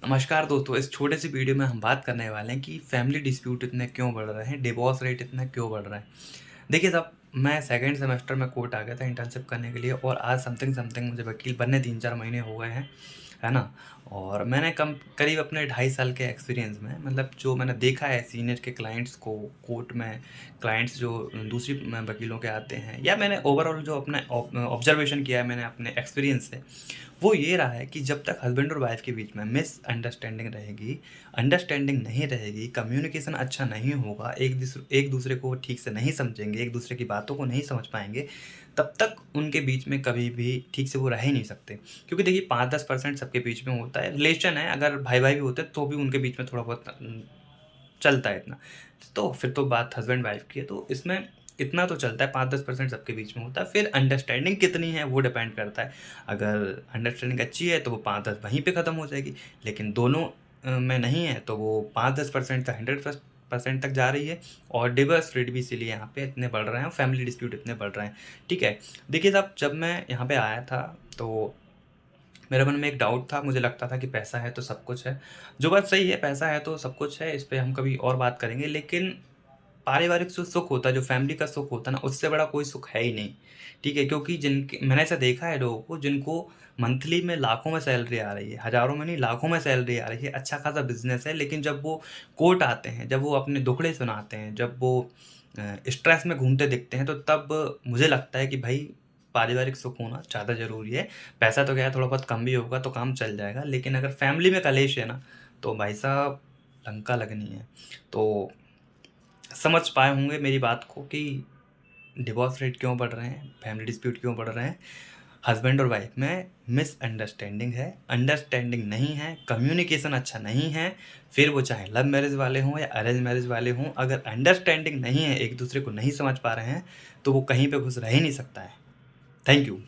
नमस्कार दोस्तों, इस छोटे सी वीडियो में हम बात करने वाले हैं कि फैमिली डिस्प्यूट इतने क्यों बढ़ रहे हैं, डिवोर्स रेट इतना क्यों बढ़ रहा है। देखिए साहब, मैं सेकंड सेमेस्टर में कोर्ट आ गया था इंटर्नशिप करने के लिए और आज समथिंग समथिंग मुझे वकील बनने 3-4 महीने हो गए हैं, है ना? और मैंने कम करीब अपने 2.5 साल के एक्सपीरियंस में मतलब जो मैंने देखा है सीनियर के क्लाइंट्स को कोर्ट में, क्लाइंट्स जो दूसरी वकीलों के आते हैं या मैंने ओवरऑल जो अपना ऑब्जर्वेशन किया है मैंने अपने एक्सपीरियंस से, वो ये रहा है कि जब तक हस्बैंड और वाइफ के बीच में मिसअंडरस्टैंडिंग रहेगी, अंडरस्टैंडिंग नहीं रहेगी, कम्युनिकेशन अच्छा नहीं होगा, एक दूसरे को ठीक से नहीं समझेंगे, एक दूसरे की बातों को नहीं समझ पाएँगे, तब तक उनके बीच में कभी भी ठीक से वो रह ही नहीं सकते। क्योंकि देखिए 5-10% सबके बीच में होता है, रिलेशन है, अगर भाई-भाई भी होते हैं तो भी उनके बीच में थोड़ा बहुत चलता है इतना। तो फिर तो बात हस्बैंड-वाइफ की है, तो इसमें इतना तो चलता है 5-10% सबके बीच में होता है, फिर अंडरस्टैंडिंग कितनी है वो डिपेंड करता है। अगर अंडरस्टैंडिंग अच्छी है तो वो 5-10 वहीं पे ख़त्म हो जाएगी, लेकिन दोनों में नहीं है तो वो 5-10% से 100% तक जा रही है और डिवोर्स रेट भी इसीलिए यहाँ पे इतने बढ़ रहे हैं, फैमिली डिस्प्यूट इतने बढ़ रहे हैं। ठीक है? देखिए साहब, जब मैं यहाँ पे आया था तो मेरे मन में एक डाउट था, मुझे लगता था कि पैसा है तो सब कुछ है। जो बात सही है, पैसा है तो सब कुछ है, इस पे हम कभी और बात करेंगे, लेकिन पारिवारिक जो सुख होता है, जो फैमिली का सुख होता है ना, उससे बड़ा कोई सुख है ही नहीं, ठीक है? क्योंकि जिनके मैंने ऐसा देखा है लोगों को जिनको मंथली में लाखों में सैलरी आ रही है, हज़ारों में नहीं लाखों में सैलरी आ रही है, अच्छा खासा बिज़नेस है, लेकिन जब वो कोर्ट आते हैं, जब वो अपने दुखड़े सुनाते हैं, जब वो स्ट्रेस में घूमते दिखते हैं, तो तब मुझे लगता है कि भई पारिवारिक सुख होना ज़्यादा ज़रूरी है। पैसा तो क्या है थोड़ा बहुत कम भी होगा तो काम चल जाएगा, लेकिन अगर फैमिली में कलेश है ना, तो भाई साहब लंका लगनी है। तो समझ पाए होंगे मेरी बात को कि डिवोर्स रेट क्यों बढ़ रहे हैं, फैमिली डिस्प्यूट क्यों बढ़ रहे हैं। हस्बैंड और वाइफ में मिसअंडरस्टैंडिंग है, अंडरस्टैंडिंग नहीं है, कम्युनिकेशन अच्छा नहीं है, फिर वो चाहे लव मैरिज वाले हों या अरेंज मैरिज वाले हों, अगर अंडरस्टैंडिंग नहीं है, एक दूसरे को नहीं समझ पा रहे हैं, तो वो कहीं पे खुश रह ही नहीं सकता है। Thank you.